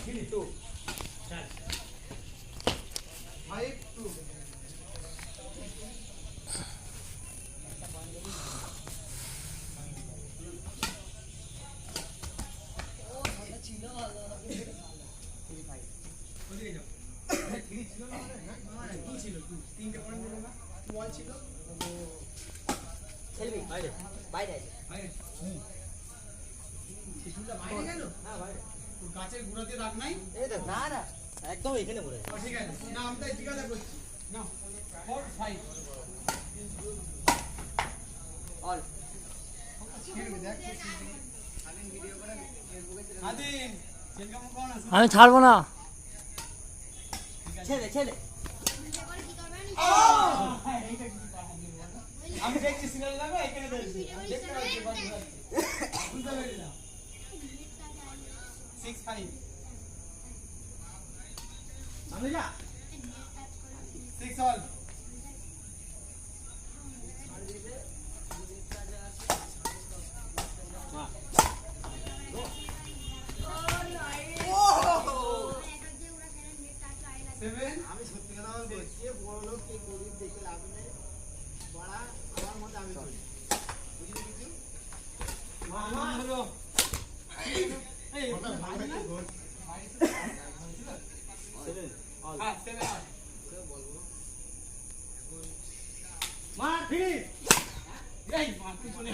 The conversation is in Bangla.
2 5 2 গাছের গুঁড়াতে দাগ নাই না না একদম এখানে পড়ে ঠিক আছে না আমি তাই জিজ্ঞাসা করছি না 4 5 অল আদিন চেনকাম কোন আছে আমি ছাড়বো না। ছেলে ছেলে আমি দেখছি সিগন্যাল লাগা এখানে দেখছি দেখতে পাচ্ছি বুঝতে পারলি না 6 5 সামনে যা 6 অল আমি সত্যি কথা বলছি বড় লোক কে গরিব দেখে লাভ নেই বড়া আমার মতে আমি করি বুঝলি কিছু মামা হলো এই মার ফিরি এই মার পিছনে